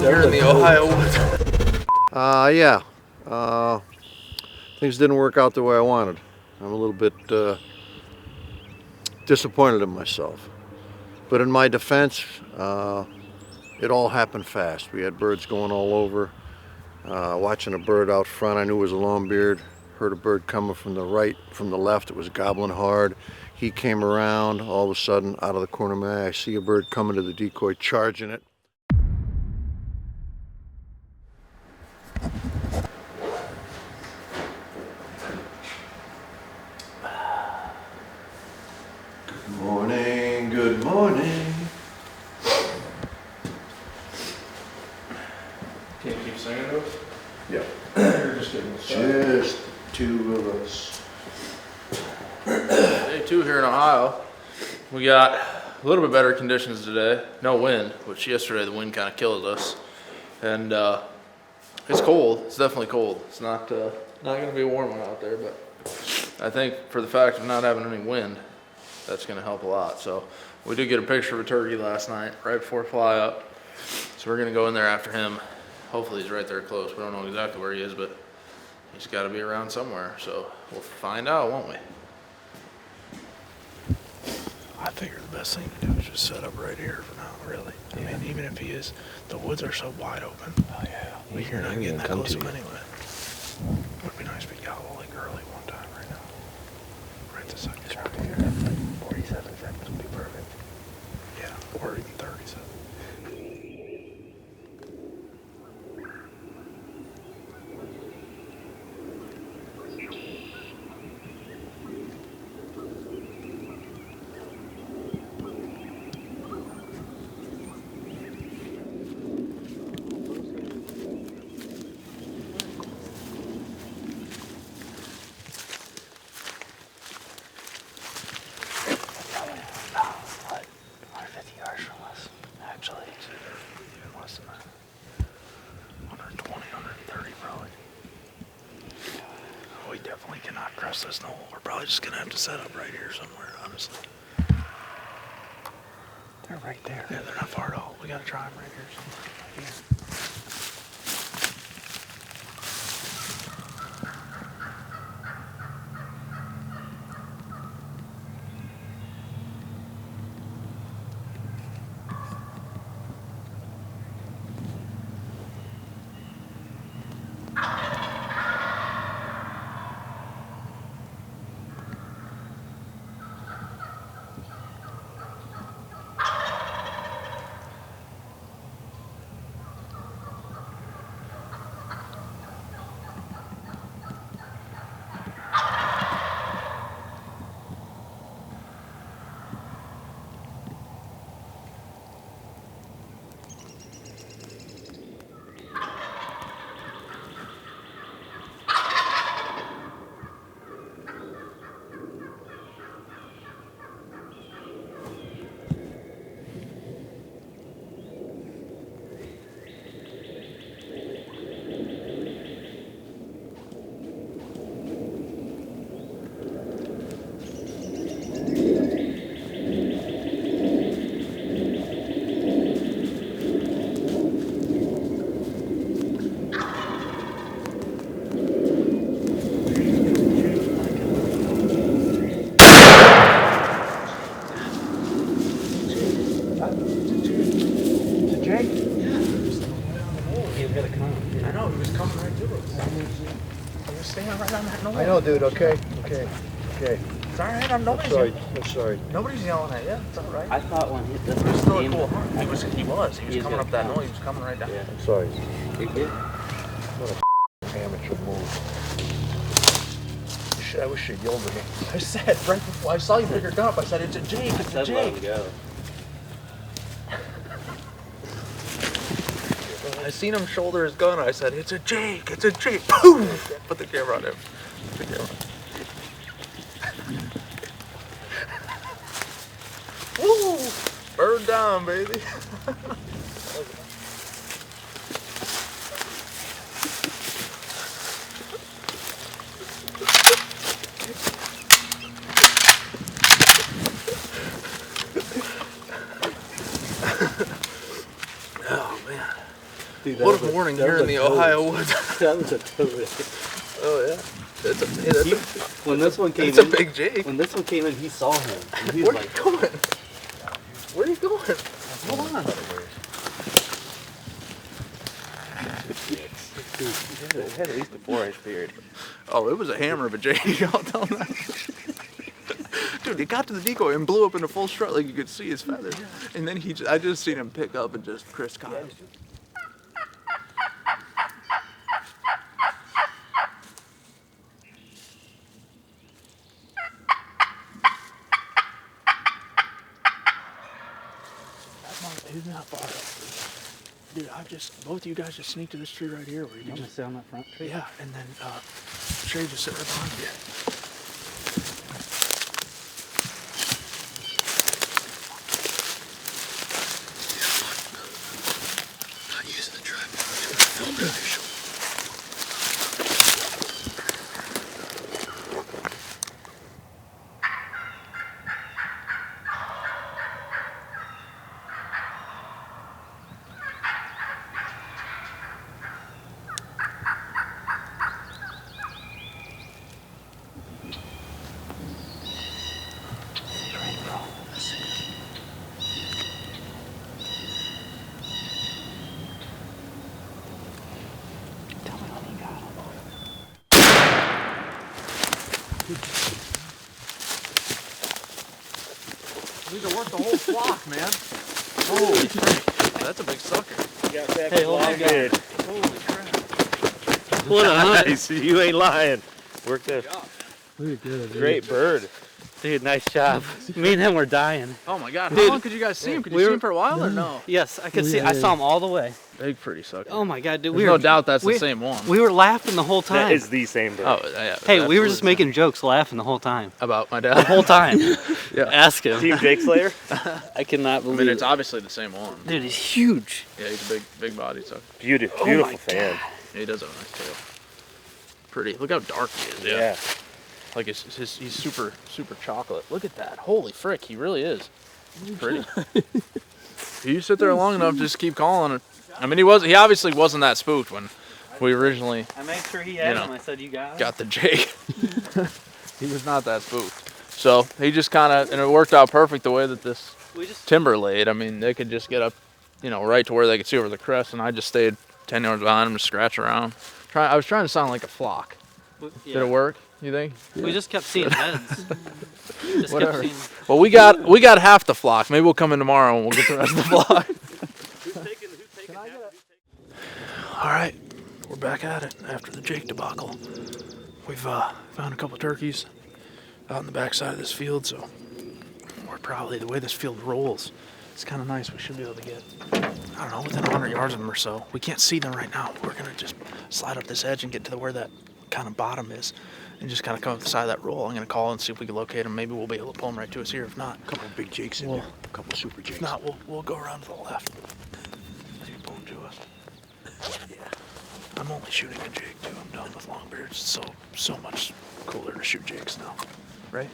here in the Ohio weather. Yeah. Things didn't work out the way I wanted. I'm a little bit disappointed in myself. But in my defense, it all happened fast. We had birds going all over. Watching a bird out front, I knew it was a longbeard. Heard a bird coming from the right, from the left. It was gobbling hard. He came around. All of a sudden, out of the corner of my eye, I see a bird coming to the decoy, charging it. Good morning, good morning. Can you keep singing to us? Yeah. You're just getting started. Just two of us. Day 2 here in Ohio. We got a little bit better conditions today. No wind, which yesterday the wind kind of killed us. And it's cold. It's definitely cold. It's not going to be a warm one out there, but I think for the fact of not having any wind, that's going to help a lot. So we did get a picture of a turkey last night right before fly up. So we're going to go in there after him. Hopefully he's right there close. We don't know exactly where he is, but he's got to be around somewhere. So we'll find out, won't we? I figure the best thing to do is just set up right here for now, really. I mean, even if he is, the woods are so wide open. Oh, yeah. You're not getting that close to him anyway. It would be nice if we got a little like early one time right now. Right this second. Try to get like 47 seconds would be perfect. Yeah, or even 37. This snow. We're probably just gonna have to set up right here somewhere, honestly. They're right there. Yeah, they're not far at all. We gotta try them right here somewhere. Yeah. I know, dude. Okay. It's all right. I'm sorry. Nobody's yelling at you. It's all right. I thought when It was still a cool hunt. He was coming up that hill. He was coming right down. Yeah. I'm sorry. You're good. What a amateur move. I wish you'd yelled at me. I said right before I saw you pick your gun up, I said, "It's a Jake. It's a Let him Jake." go. I seen him shoulder his gun. I said, "It's a Jake. It's a Jake." Boom! Put the camera on him. Put the camera on. Woo! Bird down, baby. Dude, what a morning here in the Ohio woods. That was a toad. Oh yeah. That's a When this one came it's a in, big Jake. when this one came in, he saw him. And he was Where are like, you going? Where are you going? Hold on. it had at least a 4-inch beard. Oh, it was a hammer of a Jake. I'll tell him that. Dude, he got to the decoy and blew up into full strut like you could see his feathers. And then I just seen him pick up and just Chris Kyle. He's not far up. Dude, both of you guys just sneak to this tree right here where you You can want to just, sit on that front tree? yeah, and then Shay just sit right behind you. Not using the tripod. I'm gonna film it initially. These are worth the whole flock, man. Holy crap. That's a big sucker. Hey, hold on, Dude, Holy crap. What a hunt. nice. You ain't lying. Worked this. Great bird. Dude, nice job. Me and him were dying. Oh my god. How Dude, long could you guys see him? Could you we see were- him for a while or no? Yes, I could see. I saw him all the way. Big pretty sucker. Oh my god, dude. There's no doubt that's the same one. We were laughing the whole time. That is the same bird. Oh, yeah. Hey, we were just absolutely. making jokes, laughing the whole time. About my The dad. whole time. Yeah. Ask him. Team Jake Slayer? I cannot I believe mean, it's it. obviously the same one. Dude, he's huge. Yeah, he's a big body sucker. Beautiful, my beautiful fan. Yeah, he does have a nice tail. Pretty. Look how dark he is. Yeah. Like he's super chocolate. Look at that. Holy frick, he really is. He's pretty. If you sit there long enough, just keep calling it. I mean, he obviously wasn't that spooked when we originally I made sure he had had him. him. I said, you got him? got the Jake. He was not that spooked. So he just kind of, and it worked out perfect the way that this We just timber laid. I mean, they could just get up, right to where they could see over the crest, and I just stayed 10 yards behind them to scratch around. I was trying to sound like a flock. Did it work, you think? We just kept seeing heads. Just Whatever. kept seeing. Well, we got half the flock. Maybe we'll come in tomorrow and we'll get the rest of the flock. All right, we're back at it after the Jake debacle. We've found a couple turkeys out in the backside of this field, so we're probably, the way this field rolls, it's kind of nice. We should be able to get, I don't know, within 100 yards of them or so. We can't see them right now. We're gonna just slide up this edge and get to where that kind of bottom is, and just kind of come up the side of that roll. I'm gonna call and see if we can locate them. Maybe we'll be able to pull them right to us here. If not, A couple of big jakes in Well, there. A couple of super jakes. if not, we'll go around to the left. See if pull them to us. Yeah. I'm only shooting a Jake too. I'm done with longbeards. It's so much cooler to shoot Jakes now. Right?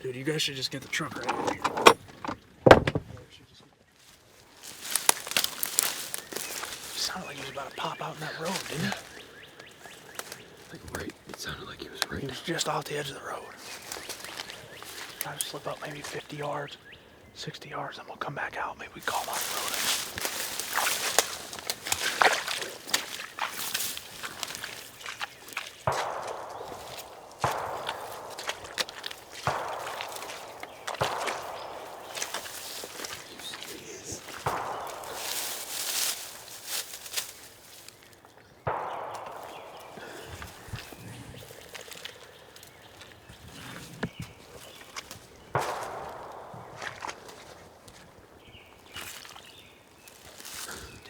Dude, you guys should just get the truck right over here. Sounded like he was about to pop out in that road, didn't it? It sounded like he was He was just off the edge of the road. Try to slip up maybe 50 yards, 60 yards, and we'll come back out. Maybe we call him off the road.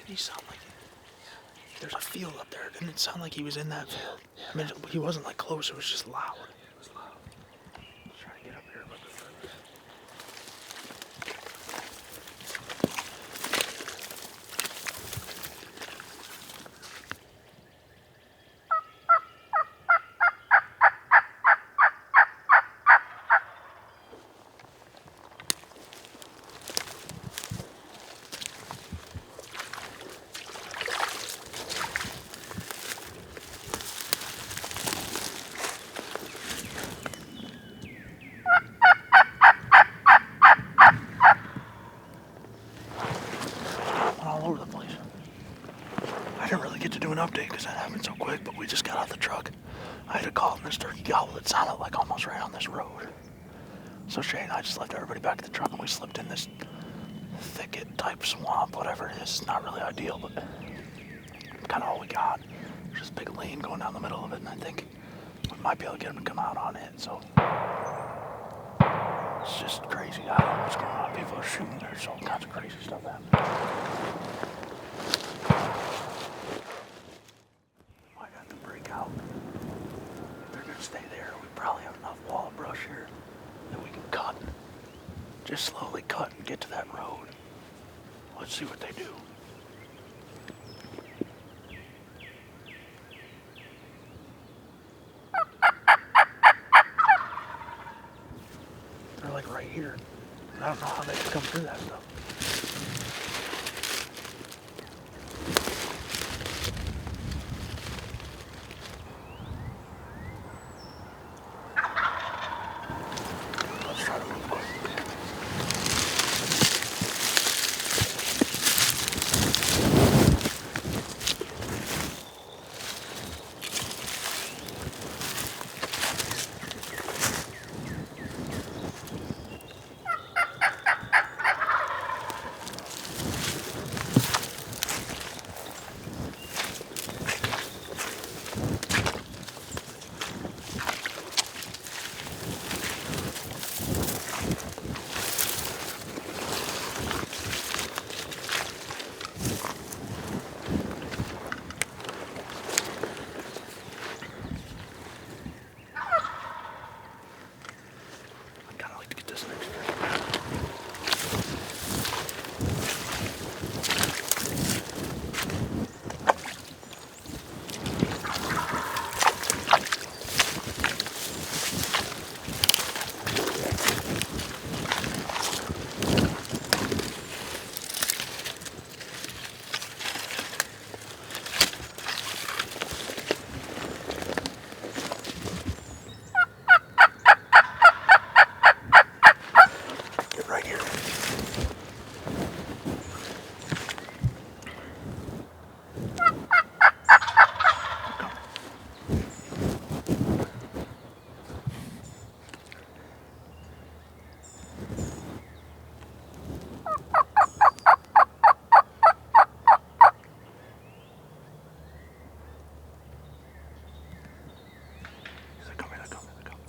didn't he sound like there's a field up there? Didn't it sound like he was in that field? I mean, he wasn't like close. It was just loud. Let's try to get up here a little bit further. All over the place. I didn't really get to do an update because that happened so quick, but we just got out the truck. I had a call from this turkey gobble that sounded like almost right on this road. So Shay and I just left everybody back at the truck and we slipped in this thicket type swamp, whatever it is. It's not really ideal, but kind of all we got. There's this big lane going down the middle of it, and I think we might be able to get them to come out on it. So it's just crazy. I don't know what's going on. People are shooting. There's all kinds of crazy stuff happening. I got to break out. They're gonna stay there. We probably have enough wall of brush here that we can cut. Just slowly cut and get to that road. Let's see what they do. They're like right here. I don't know how they can come through that stuff. Let's try to move quick. I'd kind of like to get this next tree. Get right here. They're coming, they're coming, they're coming.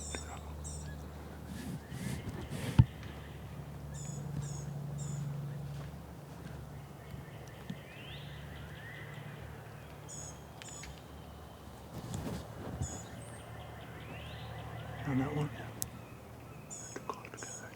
On that one? Too close together.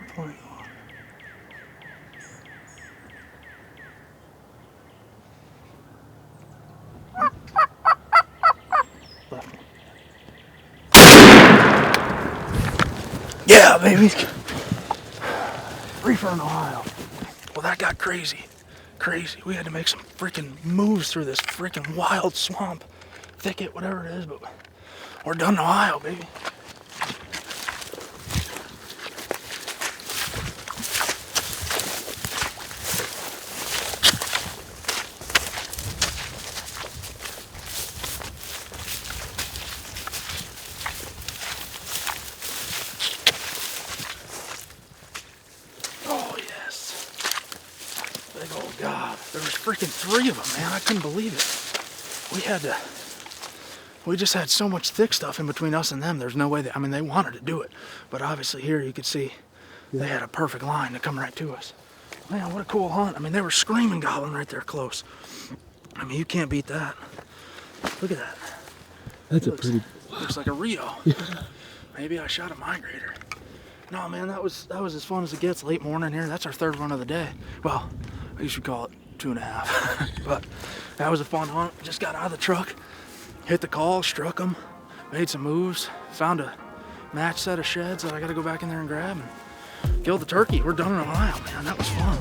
Which one are you on? Left one. Yeah, baby. Reefer in Ohio. Well, that got crazy. Crazy. We had to make some freaking moves through this freaking wild swamp, thicket, whatever it is, but we're done in Ohio, baby. freaking 3 of them, man. I couldn't believe it. We just had so much thick stuff in between us and them. There's no way I mean, they wanted to do it, but obviously here you could see they had a perfect line to come right to us. Man, what a cool hunt. I mean, they were screaming gobbling right there close. I mean, you can't beat that. Look at that. Looks like a Rio. Maybe I shot a migrator. No, man, that was as fun as it gets. Late morning here. That's our 3rd run of the day. Well, I should call it 2.5. But that was a fun hunt. Just got out of the truck, hit the call, struck them, made some moves, found a match set of sheds that I got to go back in there and grab, and killed the turkey. We're done in a while, man. That was fun.